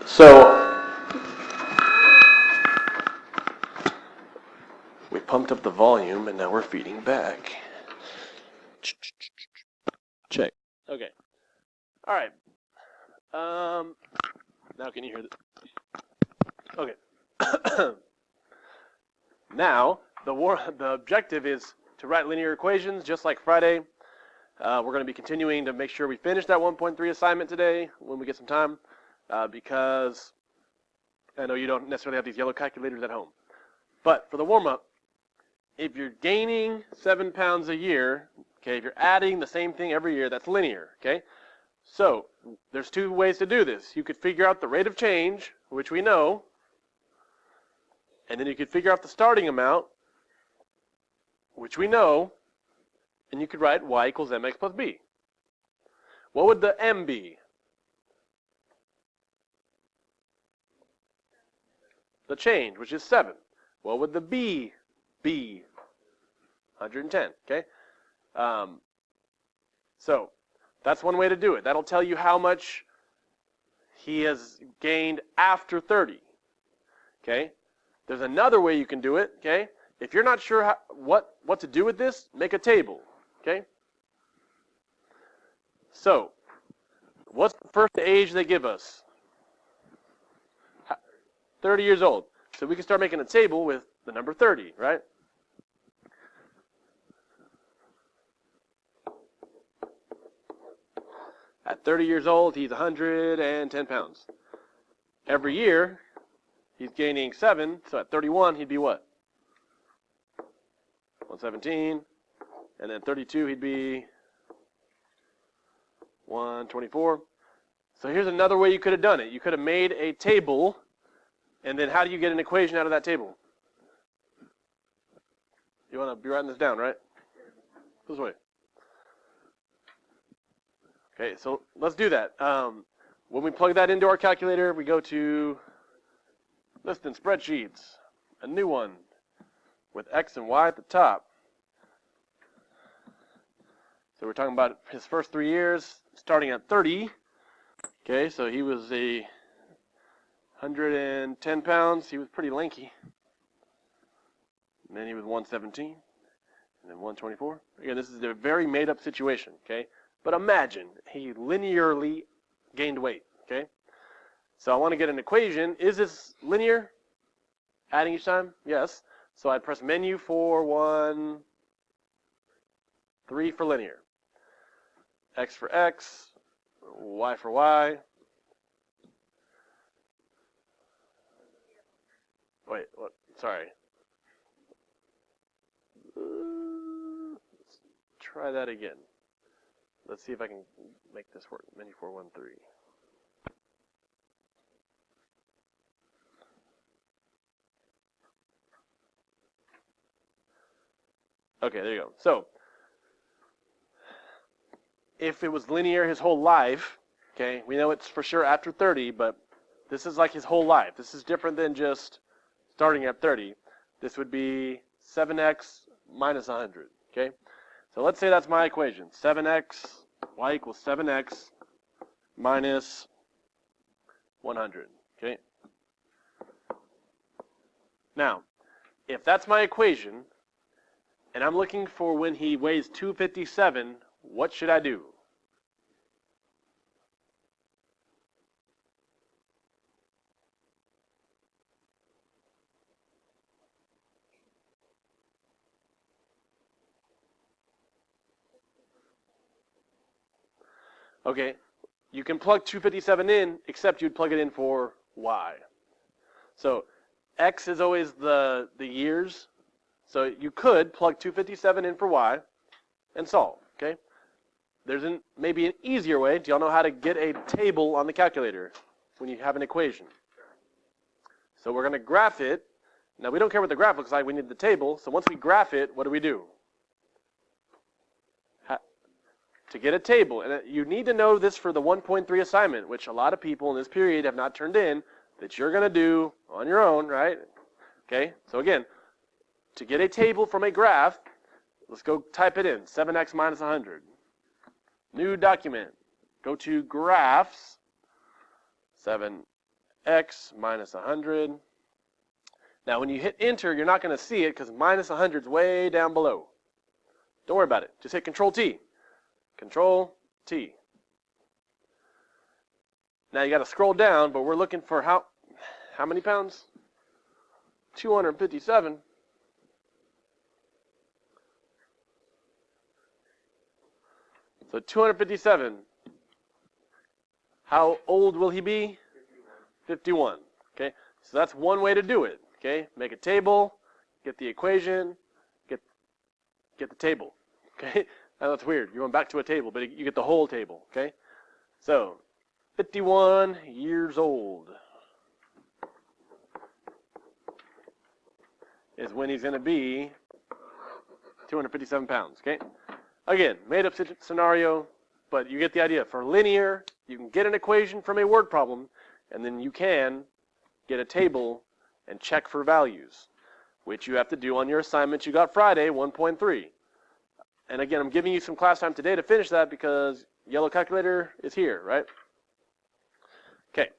So we pumped up the volume and now we're feeding back. Check. Okay. All right. Now can you hear the? Okay. Now the objective is to write linear equations just like Friday. We're going to be continuing to make sure we finish that 1.3 assignment today when we get some time, because I know you don't necessarily have these yellow calculators at home. But for the warm-up, if you're gaining 7 pounds a year, okay, if you're adding the same thing every year, that's linear, okay? So there's two ways to do this. You could figure out the rate of change, which we know, and then you could figure out the starting amount, which we know, and you could write y equals mx plus b. What would the m be? The change, which is 7. What would the b be? 110, okay? So that's one way to do it. That'll tell you how much he has gained after 30, okay? There's another way you can do it, okay? If you're not sure what to do with this, make a table, okay? So, what's the first age they give us? 30 years old. So we can start making a table with the number 30, right? At 30 years old, he's 110 pounds. Every year, he's gaining 7, so at 31, he'd be what? 117, and then 32, he'd be 124. So here's another way you could have done it. You could have made a table, and then how do you get an equation out of that table? You want to be writing this down, right? This way. Okay, so let's do that. When we plug that into our calculator, we go to List and Spreadsheets, a new one with X and Y at the top. So we're talking about his first 3 years, starting at 30. Okay, so he was 110 pounds. He was pretty lanky. And then he was 117, and then 124. Again, this is a very made-up situation, okay? But imagine he linearly gained weight, okay? So I want to get an equation. Is this linear? Adding each time? Yes. So I'd press menu for 1, 3 for linear. X for X, Y for Y. Wait, what? Sorry. Let's try that again. Let's see if I can make this work. Menu 4, 1, 3. Okay, there you go. So, if it was linear his whole life, okay, we know it's for sure after 30, but this is like his whole life. This is different than just starting at 30. This would be 7x minus 100, okay? So let's say that's my equation. 7x, y equals 7x minus 100, okay? Now, if that's my equation, and I'm looking for when he weighs 257, what should I do? Okay, you can plug 257 in, except you'd plug it in for y. So x is always the years. So you could plug 257 in for y and solve, okay? There's maybe an easier way. Do y'all know how to get a table on the calculator when you have an equation? So we're going to graph it. Now we don't care what the graph looks like. We need the table. So once we graph it, what do? To get a table, and you need to know this for the 1.3 assignment, which a lot of people in this period have not turned in, that you're going to do on your own, right? Okay, so again, to get a table from a graph, let's go type it in, 7x minus 100. New document. Go to graphs, 7 x minus 100. Now, when you hit enter, you're not going to see it because minus 100 is way down below. Don't worry about it. Just hit Control T. Control T. Now you got to scroll down, but we're looking for how many pounds? 257. So 257. How old will he be? 51. Okay, so that's one way to do it. Okay, make a table, get the equation, get the table. Okay, now that's weird. You're going back to a table, but you get the whole table. Okay, so 51 years old is when he's going to be 257 pounds. Okay, again, made up scenario, but you get the idea. For linear, you can get an equation from a word problem, and then you can get a table and check for values, which you have to do on your assignment you got Friday, 1.3. And again, I'm giving you some class time today to finish that because yellow calculator is here, right? Okay.